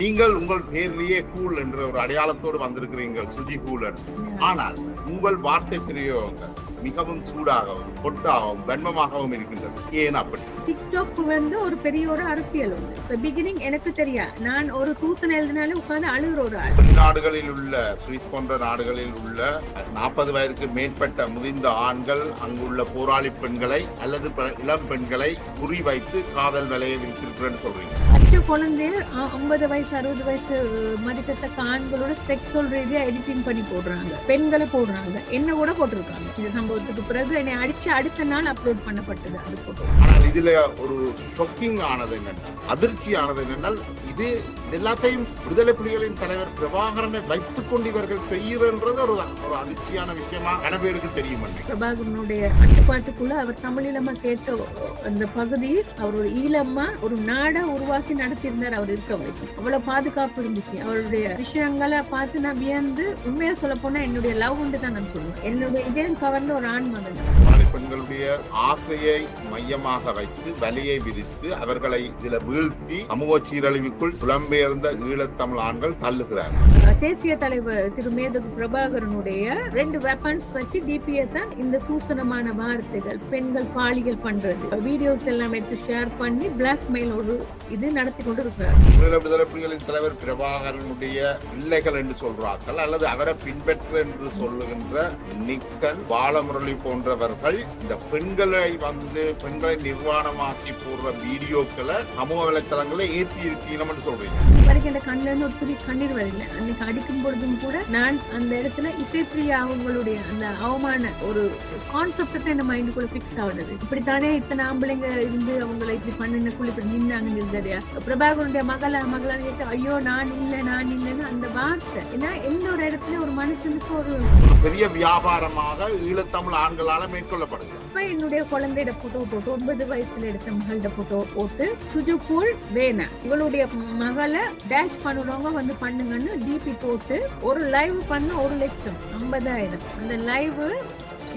நீங்கள் உங்கள் பேர்லயே கூல் என்ற ஒரு அடையாளத்தோடு வந்திருக்கிறீர்கள், சுஜி கூலன். ஆனால் உங்கள் வார்த்தை பிரயோகங்கள் மிகவும் சூடாகவும் பொட்டாகவும் வன்மமாகவும் இருக்கின்றது. ஏன் அப்படி? டிக்டாக் ஒரு பெரிய ஒரு அரசியல் உண்டு. பிகினிங் எனக்கு தெரியாது. நான் ஒரு டியூஷன் எழுதினாலே உட்கார்ந்து அழுகிற ஒரு ஆள். நாடுகளில் உள்ள சுவிஸ் போன்ற நாடுகளில் உள்ள 40 வயதுக்கு மேற்பட்ட முதிர்ந்த ஆண்கள் அங்குள்ள போராளி பெண்களை அல்லது இளம் பெண்களை குறிவைத்து காதல் வலையை விரித்திருக்கிறேன்னு சொல்றீங்க. பச்சை குழந்தைய 50 வயசு 60 வயசு மதிக்கத்தக்க ஆண்களோட செக்ஸுவல் ரீதியா எடிட்டிங் பண்ணி போடுறாங்க, பெண்களை போடுறாங்க, என்ன கூட போட்டிருக்காங்க. இந்த சம்பவத்துக்கு பிறகு என்னை அடிச்சு அடுத்த நாள் அப்லோட் பண்ணப்பட்டது அது போட்டோ. ஆனால் இதுல ஒரு ஷாக்கிங் ஆனது என்னென்றால், அதிர்ச்சி ஆனது என்னென்னால், இது எல்லாத்தையும் விடுதலை புலிகளின் தலைவர் பிரபாகரனை வைத்துக் கொண்டு இவர்கள் செய்யறது ஒரு அதிர்ச்சியான விஷயமா கணவருக்கு தெரியும். பிரபாகரனுடைய கட்டுப்பாட்டுக்குள்ள அவர் தமிழீழமா கேட்ட அந்த பகுதியில் அவர் ஒரு ஈழமா ஒரு நாடை உருவாக்கி நடத்தியிருந்தார். அவர் இருக்க வரைக்கும் அவ்வளவு பாதுகாப்பு இருந்துச்சு. அவருடைய விஷயங்களை பார்த்து நான் வியந்து, உண்மையா சொல்ல போனா என்னுடைய லவ் உண்டு தான் நான் சொல்லுவேன். என்னுடைய இதயம் கவர்ந்த ஒரு ஆண் மகன். பெண்களுடைய ஆசையை மையமாக வைத்து வலியை விரித்து அவர்களை இதுல வீழ்த்தி சமூக சீரழிவுக்குள் புலம்பெயர்ந்த ஈழத்தமிழ் ஆண்கள் தள்ளுகிறார்கள். தேசிய தலைவர் திரு மேதகு பிரபாகரனுடைய 2 வெப்பன்ஸ் வச்சு டிபிஏ தான் இந்த தூசணமான வார்த்தைகள், பெண்கள் பாலியல் பண்றது, வீடியோஸ் எல்லாம் எடுத்து ஷேர் பண்ணி பிளாக்மெயில் ஒரு இது நடத்தி கொண்டு இருக்கிறார். விடுதலை புலிகளின் தலைவர் பிரபாகரனுடைய பிள்ளைகள் என்று சொல்றார்கள் அல்லது அவரை பின்பற்ற என்று சொல்லுகின்ற நிக்சன், பாலமுரளி போன்றவர்கள் இந்த பெண்களை நிர்வாணமாக்கி போடுற வீடியோக்களை சமூக வலைத்தளங்களை ஏற்றி இருக்கீங்கன்னு சொல்றீங்க. வரைக்கும் என் கண்ணுல இருந்து ஒரு துளி கண்ணீர் வரல. அன்னைக்கு அடிக்கும் பொழுதும் கூட நான் அந்த இடத்துல இசைப்பிரியா அவங்களுடைய அந்த அவமான ஒரு கான்செப்ட் என் மைண்டுக்குள்ள பிக்ஸ் ஆகுது. இப்படித்தானே இத்தனை ஆம்பளைங்க இருந்து அவங்களை இப்படி பண்ணினக்குள்ள இப்படி நின்னாங்க தெரியா. பிரபாகரனுடைய மகளான்னு கேட்டு ஐயோ நான் இல்லைன்னு அந்த வார்த்தை. ஏன்னா எந்த ஒரு இடத்துல ஒரு மனுஷனுக்கு ஒரு பெரிய வியாபாரமாக ஈழத்தமிழ் ஆண்களால மேற்கொள்ளப்படுது. இப்ப என்னுடைய குழந்தையோட போட்டோ போட்டு 9 வயசுல எடுத்த மகளோட போட்டோ போட்டு சுஜுகூல் வேணா இவளுடைய மகளை டேஷ் பண்ணுறவங்க வந்து பண்ணுங்கன்னு டிபி போட்டு ஒரு லைவ் பண்ண 1,50,000. அந்த லைவ்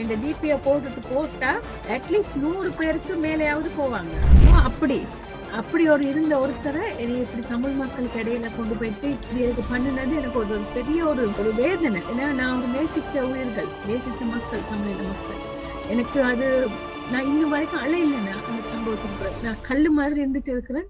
இந்த டிபியை போட்டா அட்லீஸ்ட் 100 பேருக்கு மேலேயாவது போவாங்க. அப்படி ஒரு இருந்த ஒருத்தரை என்னை இப்படி தமிழ் மக்களுக்கு இடையில கொண்டு போயிட்டு இப்படி எனக்கு பண்ணினது எனக்கு ஒரு பெரிய ஒரு வேதனை. ஏன்னா நான் ஒரு நேசித்த உயிர்கள், நேசித்த மக்கள், தமிழீழ மக்கள். எனக்கு அது நான் இன்னும் வரைக்கும் அழையில்லைன்னா அந்த சம்பவத்துக்கு நான் கல்லு மாதிரி இருந்துட்டு இருக்கிறேன்.